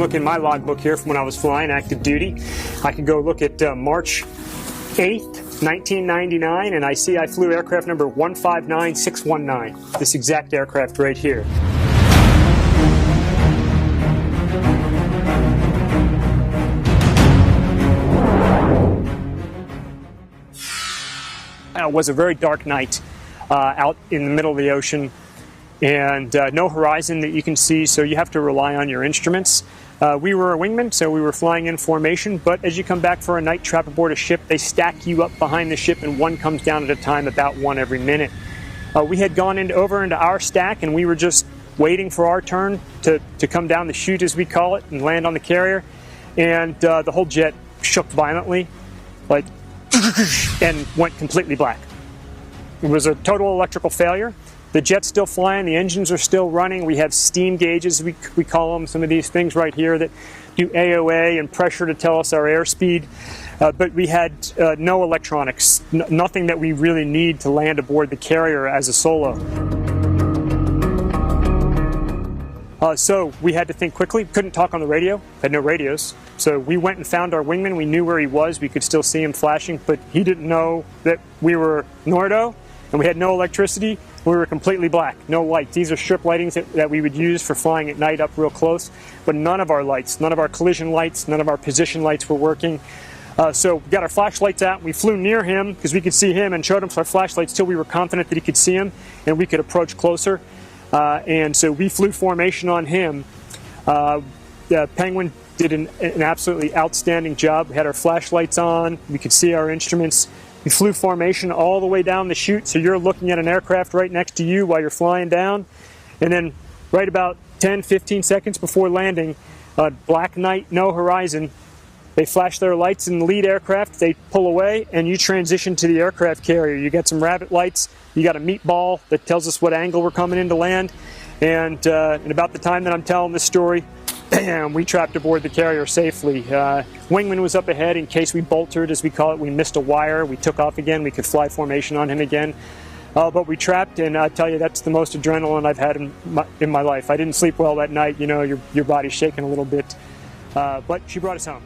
look in my logbook here from when I was flying active duty. I can go look at March 8th, 1999, and I see I flew aircraft number 159619, this exact aircraft right here. It was a very dark night out in the middle of the ocean, and no horizon that you can see, so you have to rely on your instruments. We were a wingman, so we were flying in formation, but as you come back for a night trap aboard a ship, they stack you up behind the ship, and one comes down at a time, about one every minute. We had gone over into our stack, and we were just waiting for our turn to come down the chute, as we call it, and land on the carrier, and the whole jet shook violently, like, and went completely black. It was a total electrical failure. The jet's still flying, the engines are still running. We have steam gauges, we call them, some of these things right here that do AOA and pressure to tell us our airspeed. But we had no electronics, nothing that we really need to land aboard the carrier as a solo. So we had to think quickly. Couldn't talk on the radio, had no radios. So we went and found our wingman. We knew where he was. We could still see him flashing, but he didn't know that we were Nordo, and we had no electricity. We were completely black, no lights. These are strip lightings that we would use for flying at night up real close, but none of our lights, none of our collision lights, none of our position lights were working. So we got our flashlights out. We flew near him because we could see him and showed him our flashlights till we were confident that he could see him and we could approach closer. And so we flew formation on him. The Penguin did an absolutely outstanding job. We had our flashlights on. We could see our instruments. We flew formation all the way down the chute, so you're looking at an aircraft right next to you while you're flying down. And then right about 10, 15 seconds before landing, black night, no horizon, they flash their lights in the lead aircraft, they pull away, and you transition to the aircraft carrier. You got some rabbit lights, you got a meatball that tells us what angle we're coming in to land, and about the time that I'm telling this story, we trapped aboard the carrier safely. Wingman was up ahead in case we boltered, as we call it. We missed a wire, we took off again, we could fly formation on him again. But we trapped, and I tell you, that's the most adrenaline I've had in my life. I didn't sleep well that night, you know, your body's shaking a little bit. But she brought us home.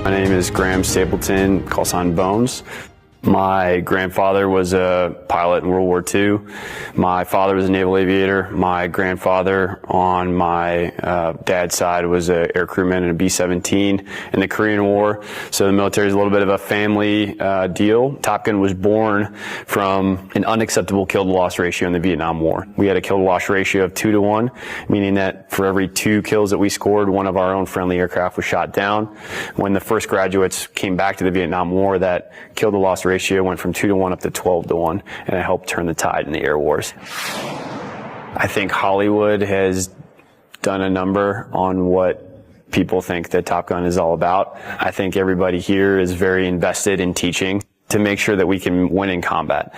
My name is Graham Stapleton, call sign Bones. My grandfather was a pilot in World War II. My father was a naval aviator. My grandfather on my dad's side was an air crewman in a B-17 in the Korean War. So the military is a little bit of a family deal. Top Gun was born from an unacceptable kill-to-loss ratio in the Vietnam War. We had a kill-to-loss ratio of 2-to-1, meaning that for every 2 kills that we scored, one of our own friendly aircraft was shot down. When the first graduates came back to the Vietnam War, that kill-to-loss ratio went from 2-to-1 up to 12-to-1, and it helped turn the tide in the air wars. I think Hollywood has done a number on what people think that Top Gun is all about. I think everybody here is very invested in teaching to make sure that we can win in combat.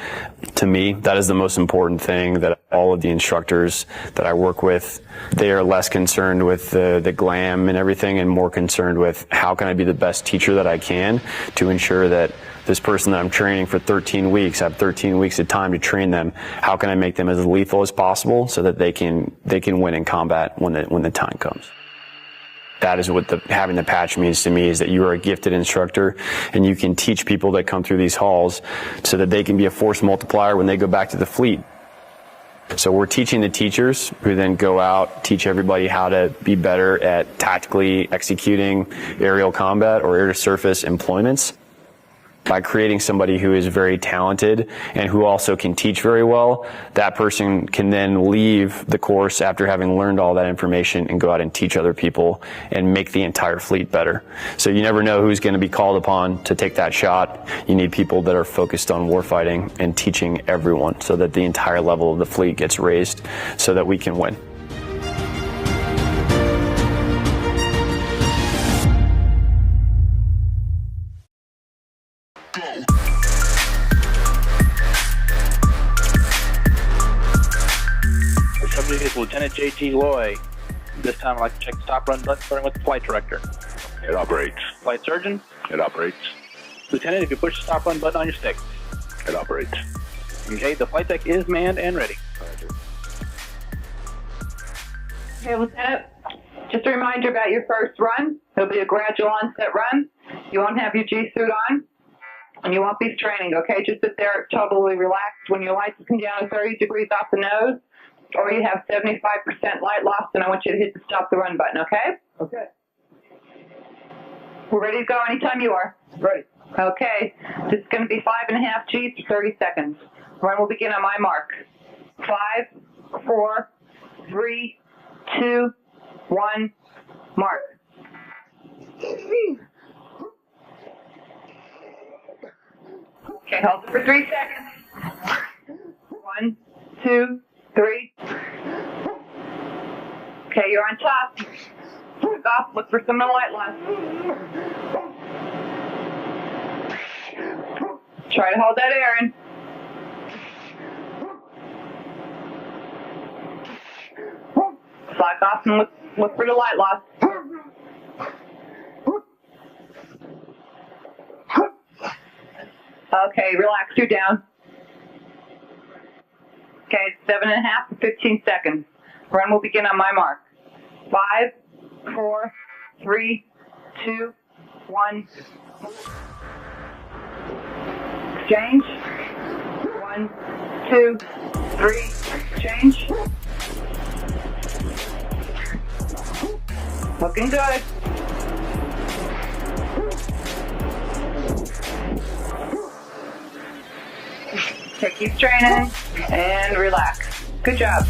To me, that is the most important thing, that all of the instructors that I work with, they are less concerned with the glam and everything and more concerned with how can I be the best teacher that I can to ensure that this person that I'm training for 13 weeks, I have 13 weeks of time to train them. How can I make them as lethal as possible so that they can win in combat when the time comes? That is what having the patch means to me, is that you are a gifted instructor and you can teach people that come through these halls so that they can be a force multiplier when they go back to the fleet. So we're teaching the teachers who then go out, teach everybody how to be better at tactically executing aerial combat or air-to-surface employments. By creating somebody who is very talented and who also can teach very well, that person can then leave the course after having learned all that information and go out and teach other people and make the entire fleet better. So you never know who's going to be called upon to take that shot. You need people that are focused on warfighting and teaching everyone so that the entire level of the fleet gets raised so that we can win. Subject is Lieutenant J.T. Loy. This time I'd like to check the stop run button starting with the flight director. It operates. Flight surgeon. It operates. Lieutenant, if you push the stop run button on your stick. It operates. Okay, the flight deck is manned and ready. Okay, Lieutenant, just a reminder about your first run. It'll be a gradual onset run. You won't have your G-suit on, and you won't be straining, okay? Just sit there totally relaxed. When your lights come down to 30 degrees off the nose, or you have 75% light loss, and I want you to hit the stop the run button, okay? Okay. We're ready to go anytime you are. Ready. Okay, this is going to be 5.5 Gs for 30 seconds. Run will begin on my mark. 5, 4, 3, 2, 1, mark. Okay, hold it for 3 seconds. 1, 2, 3. Okay, you're on top. Look off, look for some light loss. Try to hold that air in. Slack off and look for the light loss. Okay, relax, you're down. Okay, it's 7.5 to 15 seconds. Run will begin on my mark. 5, 4, 3, 2, 1. Exchange. 1, 2, 3. Change. Looking good. Okay, keep training and relax. Good job.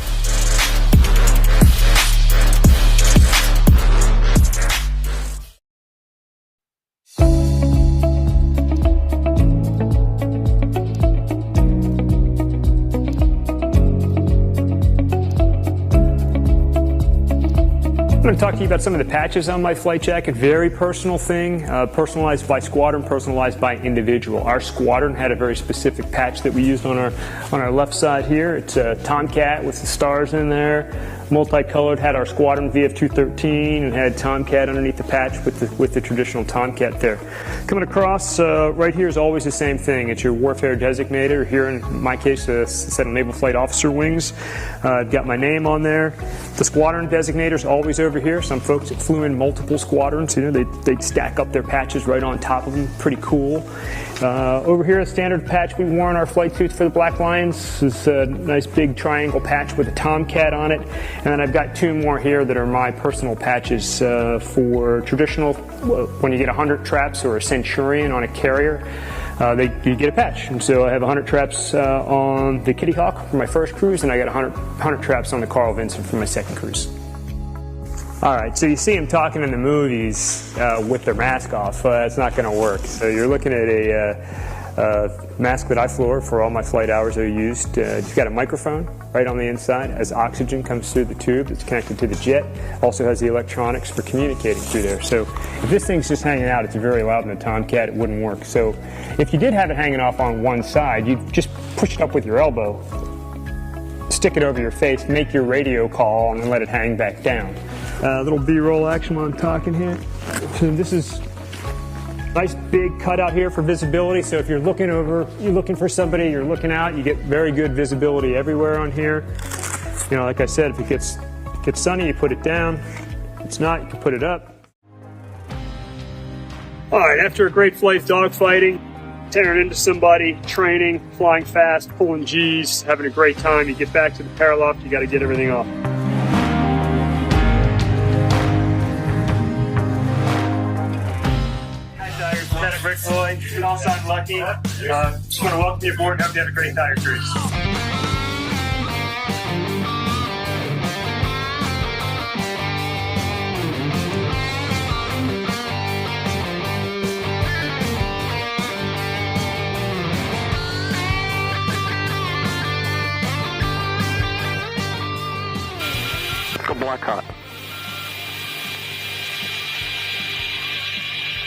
I'm going to talk to you about some of the patches on my flight jacket. Very personal thing, personalized by squadron, personalized by individual. Our squadron had a very specific patch that we used on our left side here. It's a Tomcat with the stars in there, multicolored. Had our squadron VF-213 and had Tomcat underneath the patch with the traditional Tomcat there. Coming across right here is always the same thing. It's your warfare designator. Here in my case, a set of Naval Flight Officer wings. I've got my name on there. The squadron designator is always over here. Some folks that flew in multiple squadrons, you know, they'd stack up their patches right on top of them. Pretty cool. Over here, a standard patch we wore on our flight suits for the Black Lions. This is a nice big triangle patch with a Tomcat on it. And then I've got 2 more here that are my personal patches for traditional, when you get 100 traps or a Centurion on a carrier. You get a patch. And so I have 100 traps on the Kitty Hawk for my first cruise, and I got 100 traps on the Carl Vinson for my second cruise. All right, so you see them talking in the movies with their mask off. It's not going to work. So you're looking at a mask that I flew for all my flight hours I used. It's got a microphone right on the inside as oxygen comes through the tube. It's connected to the jet. Also has the electronics for communicating through there. So if this thing's just hanging out, it's very loud in the Tomcat, it wouldn't work. So if you did have it hanging off on one side, you'd just push it up with your elbow, stick it over your face, make your radio call, and then let it hang back down. Little B-roll action while I'm talking here. So this is nice big cutout here for visibility. So if you're looking for somebody, you're looking out, you get very good visibility everywhere on here. You know, like I said, if it gets sunny, you put it down. If it's not, you can put it up. All right, after a great flight dogfighting, tearing into somebody, training, flying fast, pulling G's, having a great time, you get back to the paraloft, you got to get everything off. Rick Roy, call sign Lucky. Just want to welcome you aboard and hope you have a great tire cruise. Go black hot.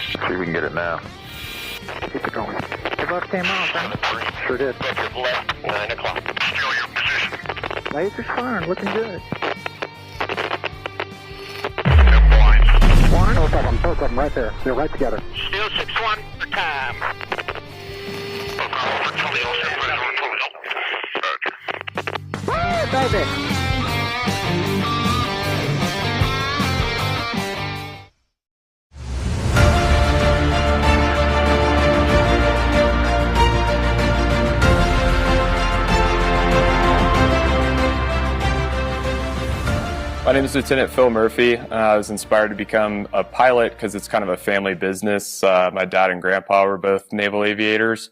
See if we can get it now. Keep it going. The bus came off, huh? Sure did. Left, 9 o'clock. Still your position. Laser's firing, looking good. Blind. Both of them right there. They're right together. Still 6-1 for time. Woo, baby! My name is Lieutenant Phil Murphy. I was inspired to become a pilot because it's kind of a family business. My dad and grandpa were both naval aviators,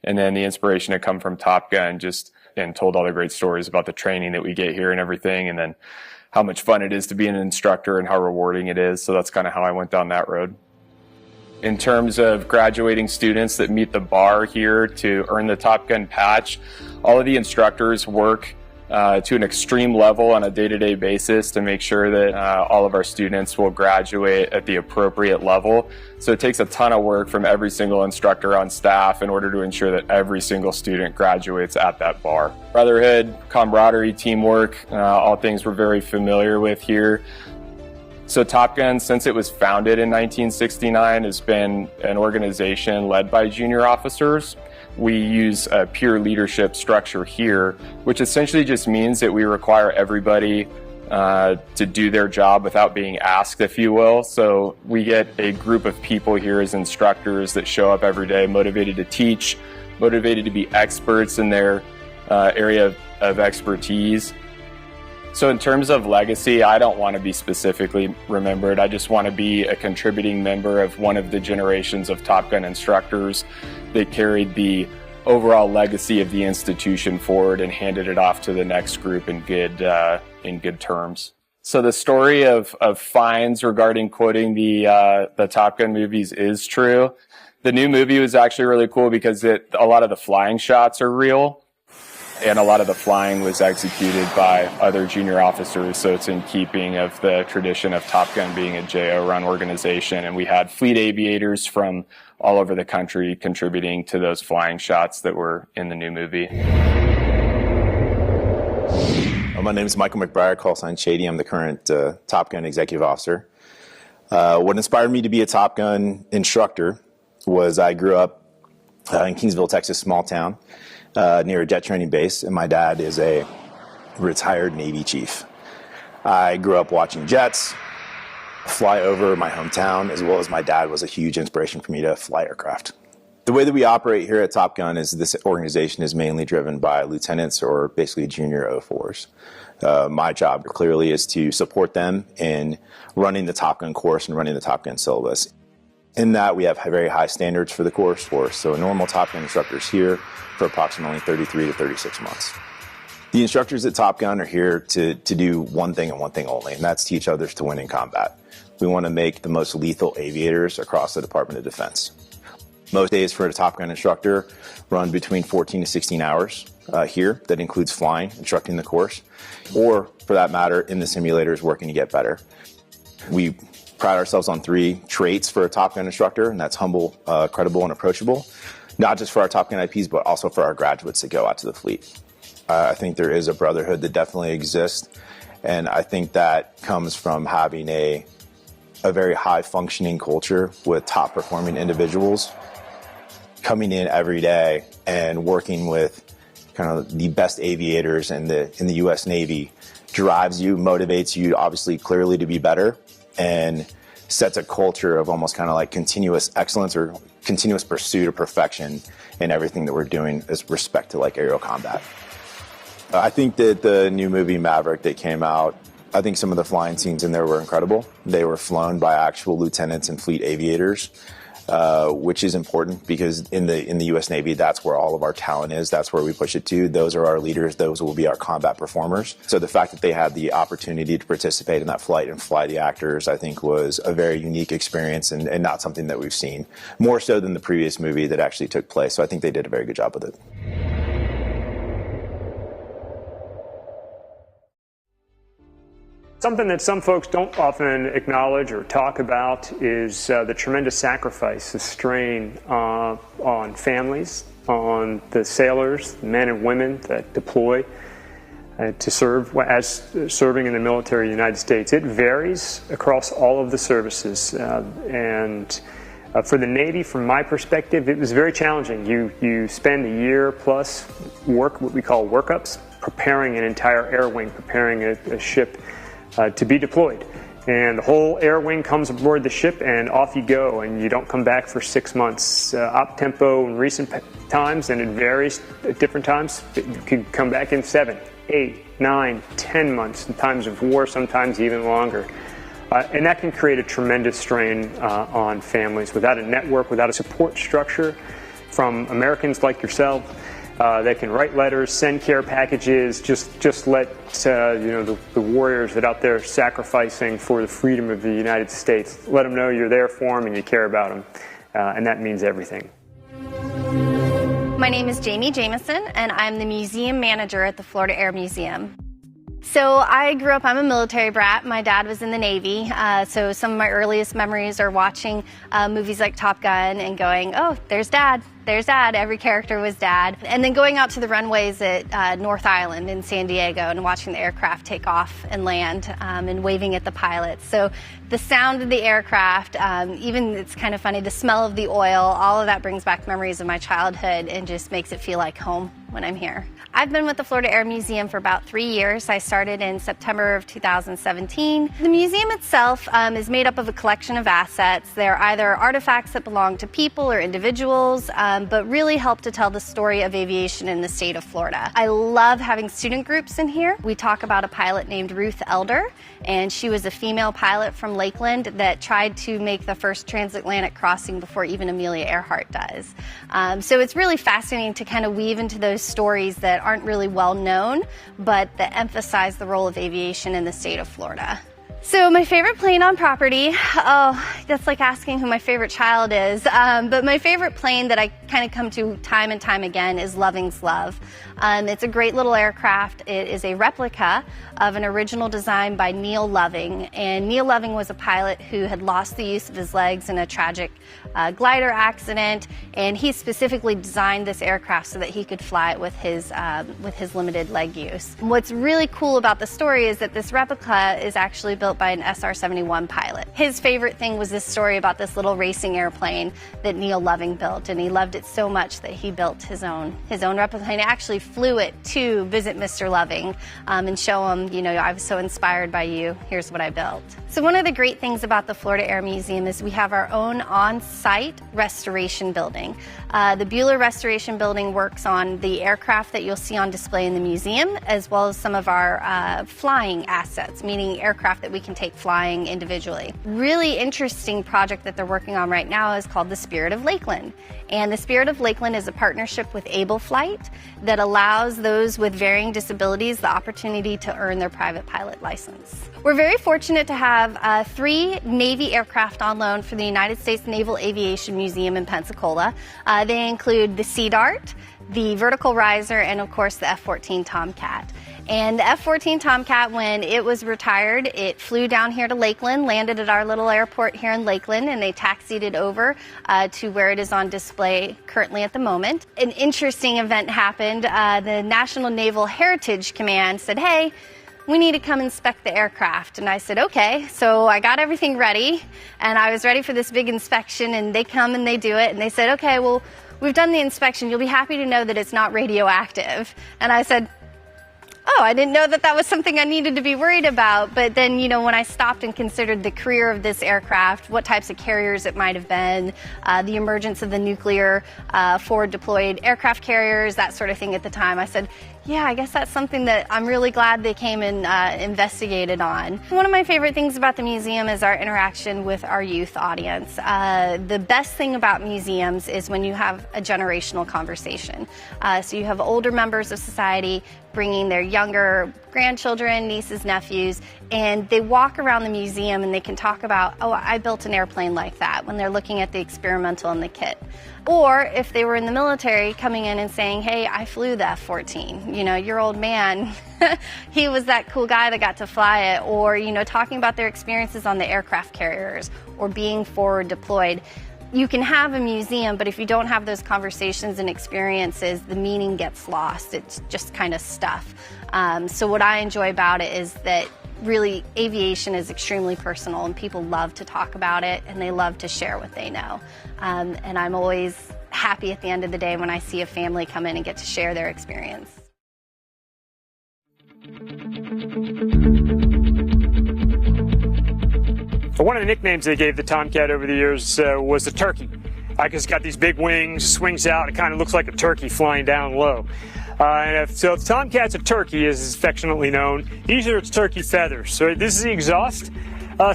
and then the inspiration had come from Top Gun, and told all the great stories about the training that we get here and everything, and then how much fun it is to be an instructor and how rewarding it is. So that's kind of how I went down that road. In terms of graduating students that meet the bar here to earn the Top Gun patch, all of the instructors work to an extreme level on a day-to-day basis to make sure that all of our students will graduate at the appropriate level. So it takes a ton of work from every single instructor on staff in order to ensure that every single student graduates at that bar. Brotherhood, camaraderie, teamwork, all things we're very familiar with here. So Top Gun, since it was founded in 1969, has been an organization led by junior officers. We use a peer leadership structure here, which essentially just means that we require everybody to do their job without being asked, if you will. So we get a group of people here as instructors that show up every day motivated to teach, motivated to be experts in their area of expertise. So in terms of legacy, I don't want to be specifically remembered. I just want to be a contributing member of one of the generations of Top Gun instructors that carried the overall legacy of the institution forward and handed it off to the next group in good terms. So the story of fines regarding quoting the Top Gun movies is true. The new movie was actually really cool because a lot of the flying shots are real. And a lot of the flying was executed by other junior officers, so it's in keeping of the tradition of Top Gun being a JO-run organization. And we had fleet aviators from all over the country contributing to those flying shots that were in the new movie. My name is Michael McBride, call sign Shady. I'm the current Top Gun executive officer. What inspired me to be a Top Gun instructor was I grew up in Kingsville, Texas, small town. Near a jet training base, and my dad is a retired Navy chief. I grew up watching jets fly over my hometown, as well as my dad was a huge inspiration for me to fly aircraft. The way that we operate here at Top Gun is this organization is mainly driven by lieutenants or basically junior 04s. My job clearly is to support them in running the Top Gun course and running the Top Gun syllabus. In that, we have very high standards for the course. So a normal Top Gun instructor is here for approximately 33 to 36 months. The instructors at Top Gun are here to do one thing and one thing only, and that's teach others to win in combat. We want to make the most lethal aviators across the Department of Defense. Most days for a Top Gun instructor run between 14 to 16 hours here. That includes flying, instructing the course, or for that matter, in the simulators working to get better. We pride ourselves on 3 traits for a Top Gun instructor, and that's humble, credible, and approachable. Not just for our Top Gun IPs, but also for our graduates that go out to the fleet. I think there is a brotherhood that definitely exists, and I think that comes from having a very high-functioning culture with top-performing individuals coming in every day and working with kind of the best aviators in the U.S. Navy drives you, motivates you, obviously, clearly to be better, and sets a culture of almost kind of like continuous excellence or continuous pursuit of perfection in everything that we're doing with respect to like aerial combat. I think that the new movie Maverick that came out, I think some of the flying scenes in there were incredible. They were flown by actual lieutenants and fleet aviators. which is important because in the U.S. Navy, that's where all of our talent is. That's where we push it to. Those are our leaders. Those will be our combat performers. So the fact that they had the opportunity to participate in that flight and fly the actors, I think, was a very unique experience and not something that we've seen, more so than the previous movie that actually took place. So I think they did a very good job with it. Something that some folks don't often acknowledge or talk about is the tremendous sacrifice, the strain on families, on the sailors, the men and women that deploy to serve as serving in the military of the United States. It varies across all of the services, and for the Navy, from my perspective, it was very challenging. You spend a year plus what we call workups, preparing an entire air wing, preparing a ship to be deployed. And the whole air wing comes aboard the ship and off you go, and you don't come back for 6 months. Op tempo in recent times, and it varies at different times, you could come back in 7, 8, 9, 10 months in times of war, sometimes even longer. And that can create a tremendous strain on families. Without a network, without a support structure from Americans like yourself, that can write letters, send care packages, just let the warriors that are out there sacrificing for the freedom of the United States, let them know you're there for them and you care about them, and that means everything. My name is Jamie Jameson, and I'm the museum manager at the Florida Air Museum. So I grew up, I'm a military brat. My dad was in the Navy, so some of my earliest memories are watching movies like Top Gun and going, oh, there's Dad. There's Dad. Every character was Dad. And then going out to the runways at North Island in San Diego and watching the aircraft take off and land and waving at the pilots. So the sound of the aircraft, even it's kind of funny, the smell of the oil, all of that brings back memories of my childhood and just makes it feel like home when I'm here. I've been with the Florida Air Museum for about 3 years. I started in September of 2017. The museum itself is made up of a collection of assets. They're either artifacts that belong to people or individuals, but really help to tell the story of aviation in the state of Florida. I love having student groups in here. We talk about a pilot named Ruth Elder, and she was a female pilot from Lakeland that tried to make the first transatlantic crossing before even Amelia Earhart does. So it's really fascinating to kind of weave into those stories that aren't really well known, but that emphasize the role of aviation in the state of Florida. So my favorite plane on property, oh, that's like asking who my favorite child is, but my favorite plane that I kind of come to time and time again is Loving's Love. It's a great little aircraft. It is a replica of an original design by Neil Loving, and Neil Loving was a pilot who had lost the use of his legs in a tragic glider accident, and he specifically designed this aircraft so that he could fly it with his limited leg use. What's really cool about the story is that this replica is actually built by an SR-71 pilot. His favorite thing was this story about this little racing airplane that Neil Loving built, and he loved it so much that he built his own replica. He actually flew it to visit Mr. Loving and show him, I was so inspired by you, here's what I built. So one of the great things about the Florida Air Museum is we have our own on-site restoration building. The Bueller Restoration Building works on the aircraft that you'll see on display in the museum, as well as some of our flying assets, meaning aircraft that we can take flying individually. Really interesting project that they're working on right now is called the Spirit of Lakeland. And the Spirit of Lakeland is a partnership with Able Flight that allows those with varying disabilities the opportunity to earn their private pilot license. We're very fortunate to have 3 Navy aircraft on loan for the United States Naval Aviation Museum in Pensacola. They include the Sea Dart, the Vertical Riser, and of course the F-14 Tomcat. And the F-14 Tomcat, when it was retired, it flew down here to Lakeland, landed at our little airport here in Lakeland, and they taxied it over to where it is on display currently at the moment. An interesting event happened. The National Naval Heritage Command said, hey, we need to come inspect the aircraft. And I said, okay. So I got everything ready, and I was ready for this big inspection, and they come and they do it, and they said, okay, well, we've done the inspection. You'll be happy to know that it's not radioactive. And I said, oh, I didn't know that that was something I needed to be worried about. But then, when I stopped and considered the career of this aircraft, what types of carriers it might have been, the emergence of the nuclear forward deployed aircraft carriers, that sort of thing at the time, I said, Yeah, I guess that's something that I'm really glad they came and investigated on. One of my favorite things about the museum is our interaction with our youth audience. The best thing about museums is when you have a generational conversation. So you have older members of society bringing their younger grandchildren, nieces, nephews, and they walk around the museum and they can talk about, oh, I built an airplane like that, when they're looking at the experimental and the kit. Or if they were in the military, coming in and saying, hey, I flew the F-14. You know, your old man, he was that cool guy that got to fly it. Or, you know, talking about their experiences on the aircraft carriers or being forward deployed. You can have a museum, but if you don't have those conversations and experiences, the meaning gets lost. It's just kind of stuff. So what I enjoy about it is that really aviation is extremely personal and people love to talk about it and they love to share what they know. And I'm always happy at the end of the day when I see a family come in and get to share their experience. One of the nicknames they gave the Tomcat over the years was the turkey. Because it's got these big wings, swings out, it kind of looks like a turkey flying down low. So if the Tomcat's a turkey, as is affectionately known, these are its turkey feathers. So this is the exhaust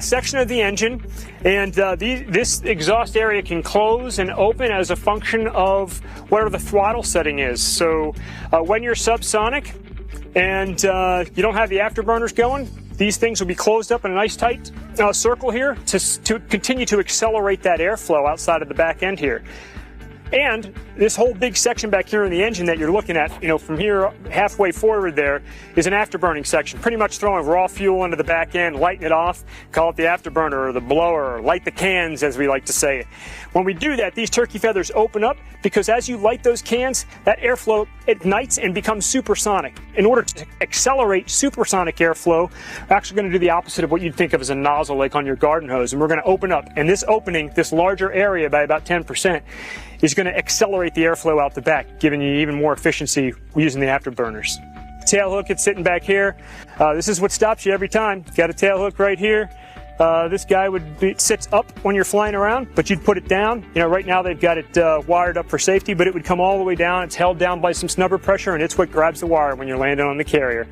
section of the engine, and this exhaust area can close and open as a function of whatever the throttle setting is. So when you're subsonic and you don't have the afterburners going, these things will be closed up in a nice tight circle here to continue to accelerate that airflow outside of the back end here. And this whole big section back here in the engine that you're looking at, you know, from here halfway forward there is an afterburning section, pretty much throwing raw fuel into the back end, lighting it off, call it the afterburner or the blower, or light the cans as we like to say. When we do that, these turkey feathers open up because as you light those cans, that airflow ignites and becomes supersonic. In order to accelerate supersonic airflow, we're actually going to do the opposite of what you'd think of as a nozzle like on your garden hose, and we're going to open up. And this opening, this larger area by about 10%, is going to accelerate the airflow out the back, giving you even more efficiency using the afterburners. Tail hook, it's sitting back here. This is what stops you every time. Got a tail hook right here. This guy sits up when you're flying around, but you'd put it down. You know, right now they've got it wired up for safety, but it would come all the way down. It's held down by some snubber pressure, and it's what grabs the wire when you're landing on the carrier.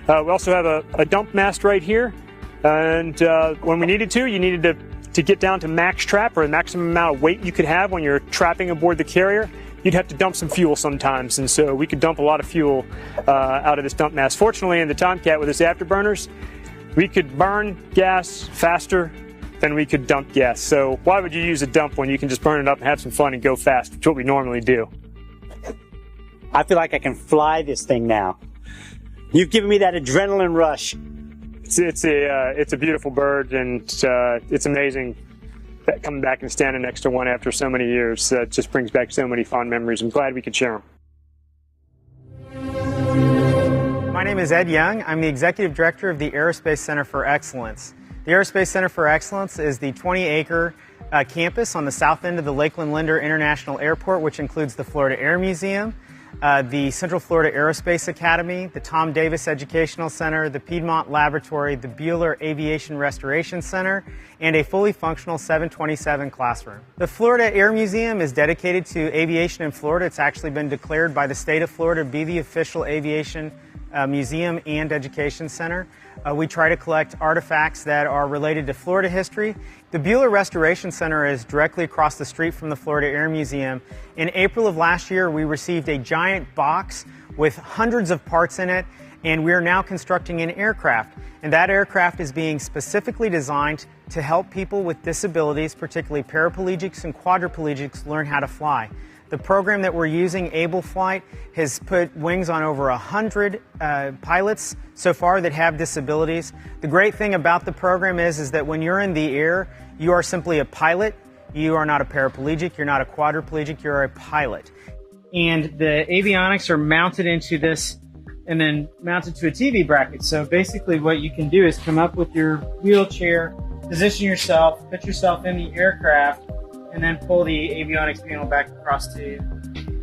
We also have a dump mast right here, and when we needed to, you needed to get down to max trap, or the maximum amount of weight you could have when you're trapping aboard the carrier, you'd have to dump some fuel sometimes, and so we could dump a lot of fuel out of this dump mast. Fortunately, in the Tomcat with its afterburners, we could burn gas faster than we could dump gas. So why would you use a dump when you can just burn it up and have some fun and go fast, which is what we normally do. I feel like I can fly this thing now. You've given me that adrenaline rush. It's a beautiful bird, and it's amazing that coming back and standing next to one after so many years. It just brings back so many fond memories. I'm glad we could share them. My name is Ed Young. I'm the Executive Director of the Aerospace Center for Excellence. The Aerospace Center for Excellence is the 20-acre campus on the south end of the Lakeland Linder International Airport, which includes the Florida Air Museum, the Central Florida Aerospace Academy, the Tom Davis Educational Center, the Piedmont Laboratory, the Bueller Aviation Restoration Center, and a fully functional 727 classroom. The Florida Air Museum is dedicated to aviation in Florida. It's actually been declared by the state of Florida to be the official aviation museum and education center. We try to collect artifacts that are related to Florida history. The Bueller Restoration Center is directly across the street from the Florida Air Museum. In April of last year, we received a giant box with hundreds of parts in it, and we are now constructing an aircraft. And that aircraft is being specifically designed to help people with disabilities, particularly paraplegics and quadriplegics, learn how to fly. The program that we're using, Able Flight, has put wings on over 100 pilots so far that have disabilities. The great thing about the program is that when you're in the air, you are simply a pilot. You are not a paraplegic, you're not a quadriplegic, you're a pilot. And the avionics are mounted into this and then mounted to a TV bracket. So basically what you can do is come up with your wheelchair, position yourself, put yourself in the aircraft, and then pull the avionics panel back across to you.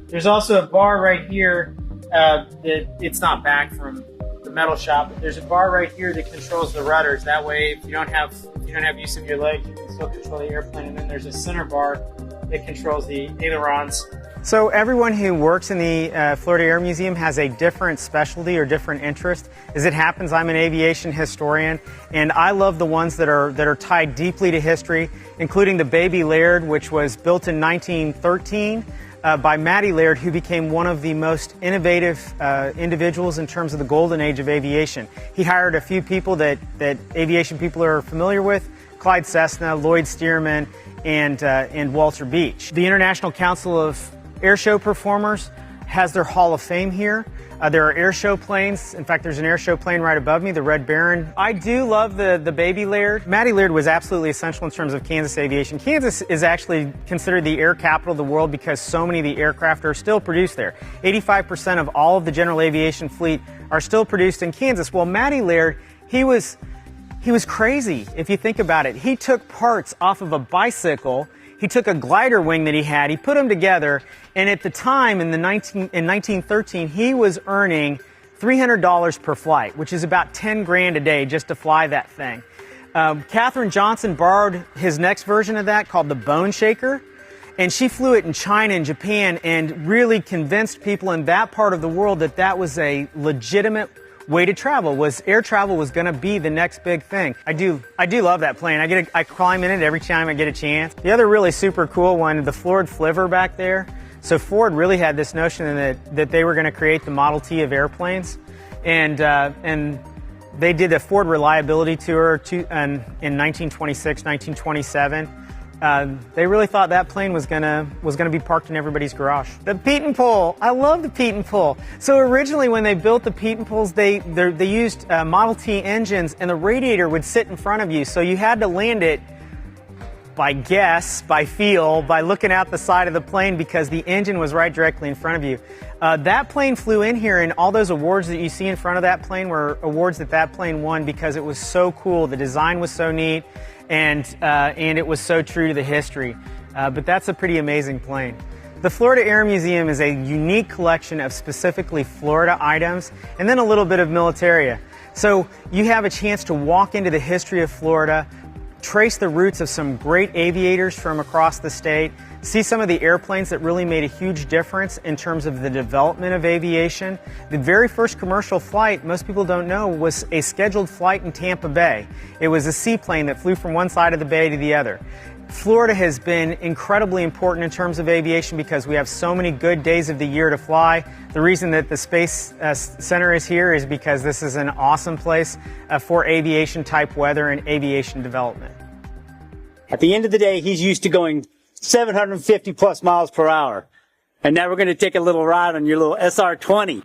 There's also a bar right here that it's not back from the metal shop, but there's a bar right here that controls the rudders. That way, if you don't have use of your legs, you can still control the airplane. And then there's a center bar that controls the ailerons. So everyone who works in the Florida Air Museum has a different specialty or different interest. As it happens, I'm an aviation historian, and I love the ones that are tied deeply to history, including the Baby Laird, which was built in 1913 by Matty Laird, who became one of the most innovative individuals in terms of the golden age of aviation. He hired a few people that aviation people are familiar with: Clyde Cessna, Lloyd Stearman, and Walter Beach. The International Council of Airshow Performers has their Hall of Fame here. There are airshow planes. In fact, there's an airshow plane right above me, the Red Baron. I do love the Baby Laird. Matty Laird was absolutely essential in terms of Kansas aviation. Kansas is actually considered the air capital of the world because so many of the aircraft are still produced there. 85% of all of the general aviation fleet are still produced in Kansas. Well, Matty Laird, he was crazy if you think about it. He took parts off of a bicycle. He took a glider wing that he had, he put them together, and at the time, in 1913, he was earning $300 per flight, which is about 10 grand a day just to fly that thing. Katherine Johnson borrowed his next version of that, called the Bone Shaker, and she flew it in China and Japan and really convinced people in that part of the world that that was a legitimate way to travel. Air travel was going to be the next big thing. I do love that plane. I climb in it every time I get a chance. The other really super cool one, the Ford Flivver back there. So Ford really had this notion that they were going to create the Model T of airplanes, and they did a Ford reliability tour in 1926, 1927. They really thought that plane was gonna be parked in everybody's garage. The Peyton Pole, I love the Peyton Pole. So originally, when they built the Peyton Poles, they used Model T engines, and the radiator would sit in front of you. So you had to land it by guess, by feel, by looking out the side of the plane because the engine was right directly in front of you. That plane flew in here, and all those awards that you see in front of that plane were awards that plane won because it was so cool. The design was so neat. And it was so true to the history. But that's a pretty amazing plane. The Florida Air Museum is a unique collection of specifically Florida items and then a little bit of militaria. So you have a chance to walk into the history of Florida, trace the roots of some great aviators from across the state, see some of the airplanes that really made a huge difference in terms of the development of aviation. The very first commercial flight, most people don't know, was a scheduled flight in Tampa Bay. It was a seaplane that flew from one side of the bay to the other. Florida has been incredibly important in terms of aviation because we have so many good days of the year to fly. The reason that the Space Center is here is because this is an awesome place for aviation type weather and aviation development. At the end of the day, he's used to going 750 plus miles per hour. And now we're going to take a little ride on your little SR-20.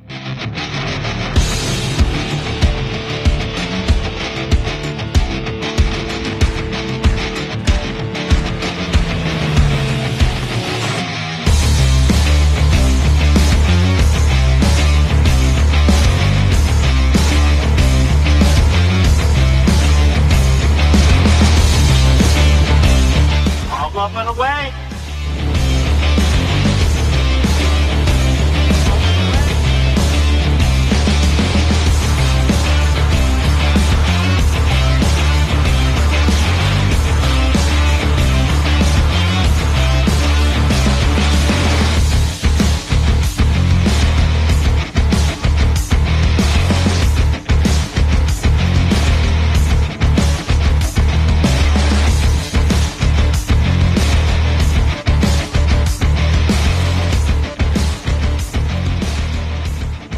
Up and away.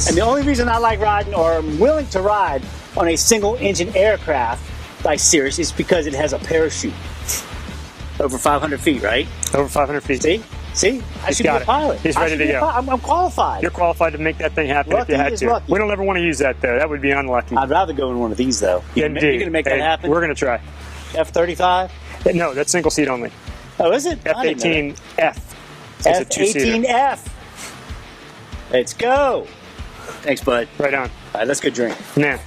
And the only reason I like riding, or I'm willing to ride, on a single-engine aircraft like Cirrus is because it has a parachute. Over 500 feet, right? Over 500 feet. See? I should be a pilot. He's ready to go. I'm qualified. You're qualified to make that thing happen if you had to. Lucky. We don't ever want to use that, though. That would be unlucky. I'd rather go in one of these, though. You're going to make that happen? We're going to try. F-35? No, that's single seat only. Oh, is it? F-18F. It's a two-seater. F-18F. Let's go. Thanks, bud. Right on. All right, let's go drink. Nah.